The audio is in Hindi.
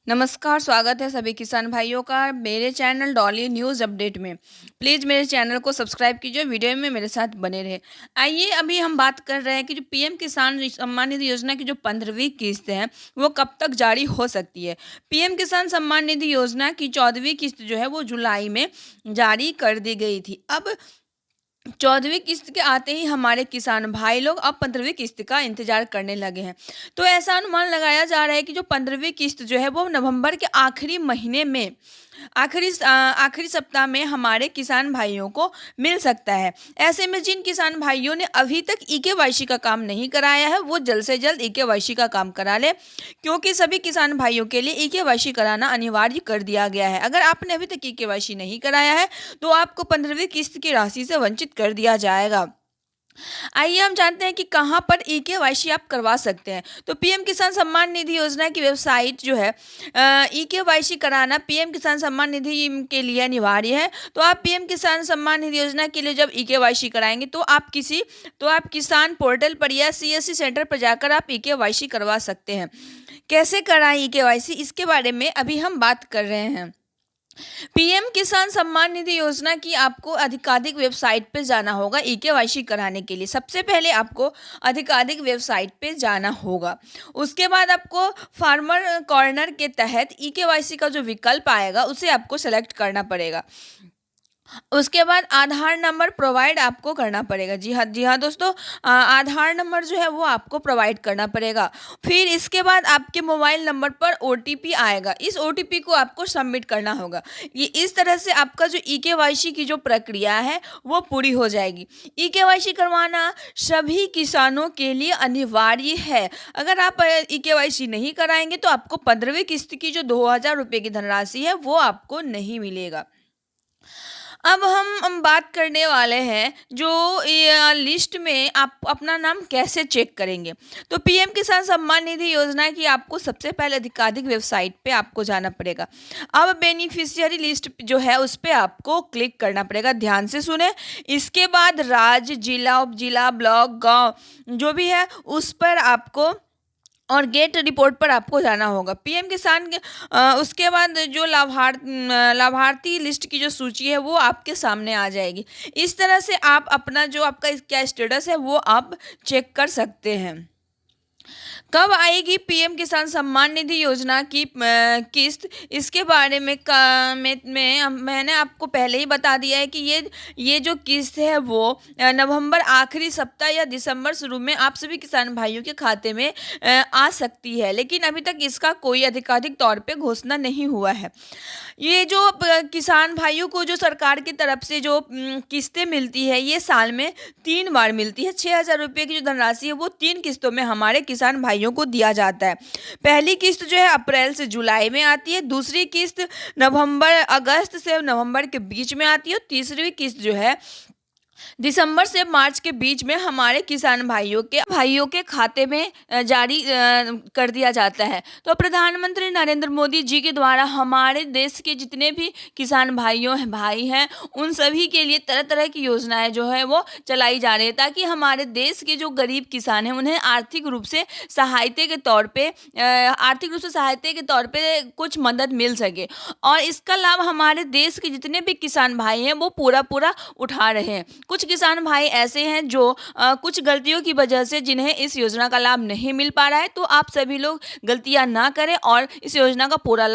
नमस्कार, स्वागत है सभी किसान भाइयों का मेरे चैनल डॉली न्यूज़ अपडेट में। प्लीज़ मेरे चैनल को सब्सक्राइब कीजिए, वीडियो में मेरे साथ बने रहे। आइए अभी हम बात कर रहे हैं कि जो पीएम किसान सम्मान निधि योजना की जो 15वीं किस्त है, वो कब तक जारी हो सकती है। पीएम किसान सम्मान निधि योजना की 14वीं किस्त जो है वो जुलाई में जारी कर दी गई थी। अब 14वीं किस्त के आते ही हमारे किसान भाई लोग अब 15वीं किस्त का इंतजार करने लगे हैं। तो ऐसा अनुमान लगाया जा रहा है कि जो 15वीं किस्त जो है वो नवंबर के आखिरी महीने में आखिरी सप्ताह में हमारे किसान भाइयों को मिल सकता है। ऐसे में जिन किसान भाइयों ने अभी तक ईकेवाईसी का काम नहीं कराया है, वो जल्द से जल्द ईकेवाईसी का काम करा ले, क्योंकि सभी किसान भाइयों के लिए ईकेवाईसी कराना अनिवार्य कर दिया गया है। अगर आपने अभी तक ईकेवाईसी नहीं कराया है तो आपको 15वीं किस्त की राशि से वंचित कर दिया जाएगा। आइए हम जानते हैं कि कहाँ पर ईकेवाईसी आप करवा सकते हैं। तो पीएम किसान सम्मान निधि योजना की वेबसाइट जो है, ईकेवाईसी कराना पीएम किसान सम्मान निधि के लिए अनिवार्य है। तो आप पीएम किसान सम्मान निधि योजना के लिए जब ईकेवाईसी कराएंगे तो आप किसान पोर्टल पर या सीएससी सेंटर पर जाकर आप ईकेवाईसी करवा सकते हैं। कैसे कराएं ईकेवाईसी, इसके बारे में अभी हम बात कर रहे हैं। पीएम किसान सम्मान निधि योजना की आपको आधिकारिक वेबसाइट पे जाना होगा ईकेवाईसी कराने के लिए। सबसे पहले आपको आधिकारिक वेबसाइट पे जाना होगा। उसके बाद आपको फार्मर कॉर्नर के तहत ईकेवाईसी का जो विकल्प आएगा उसे आपको सेलेक्ट करना पड़ेगा। उसके बाद आधार नंबर प्रोवाइड आपको करना पड़ेगा। जी हाँ दोस्तों, आधार नंबर जो है वो आपको प्रोवाइड करना पड़ेगा। फिर इसके बाद आपके मोबाइल नंबर पर ओटीपी आएगा। इस ओटीपी को आपको सबमिट करना होगा। ये इस तरह से आपका जो ईकेवाईसी की जो प्रक्रिया है वो पूरी हो जाएगी। ईकेवाईसी करवाना सभी किसानों के लिए अनिवार्य है। अगर आप ईकेवाईसी नहीं कराएंगे तो आपको 15वीं किस्त की जो 2000 रुपये की धनराशि है वो आपको नहीं मिलेगा। अब हम बात करने वाले हैं जो ये लिस्ट में आप अपना नाम कैसे चेक करेंगे। तो पीएम किसान सम्मान निधि योजना की आपको सबसे पहले आधिकारिक वेबसाइट पे आपको जाना पड़ेगा। अब बेनिफिशियरी लिस्ट जो है उस पे आपको क्लिक करना पड़ेगा। ध्यान से सुने। इसके बाद राज्य, जिला, उपजिला, ब्लॉक, गांव जो भी है उस पर आपको और गेट रिपोर्ट पर आपको जाना होगा। पीएम किसान के उसके बाद जो लाभार्थी लिस्ट की जो सूची है वो आपके सामने आ जाएगी। इस तरह से आप अपना जो आपका क्या स्टेटस है वो आप चेक कर सकते हैं। कब आएगी पीएम किसान सम्मान निधि योजना की किस्त, इसके बारे में मैंने आपको पहले ही बता दिया है कि ये जो किस्त है वो नवंबर आखिरी सप्ताह या दिसंबर शुरू में आप सभी किसान भाइयों के खाते में आ सकती है, लेकिन अभी तक इसका कोई आधिकारिक तौर पे घोषणा नहीं हुआ है। ये जो किसान भाइयों को जो सरकार की तरफ से जो किस्तें मिलती है ये साल में 3 बार मिलती है। 6000 रुपये की जो धनराशि है वो 3 किस्तों में हमारे किसान भाइयों को दिया जाता है। पहली किस्त जो है अप्रैल से जुलाई में आती है, दूसरी किस्त अगस्त से नवंबर के बीच में आती है, और तीसरी किस्त जो है दिसंबर से मार्च के बीच में हमारे किसान भाइयों के खाते में जारी कर दिया जाता है। तो प्रधानमंत्री नरेंद्र मोदी जी के द्वारा हमारे देश के जितने भी किसान भाई हैं उन सभी के लिए तरह तरह की योजनाएं जो है वो चलाई जा रही है, ताकि हमारे देश के जो गरीब किसान हैं उन्हें आर्थिक रूप से सहायता के तौर पे कुछ मदद मिल सके। और इसका लाभ हमारे देश के जितने भी किसान भाई हैं वो पूरा उठा रहे हैं। कुछ किसान भाई ऐसे हैं जो कुछ गलतियों की वजह से जिन्हें इस योजना का लाभ नहीं मिल पा रहा है, तो आप सभी लोग गलतियां ना करें और इस योजना का पूरा लाभ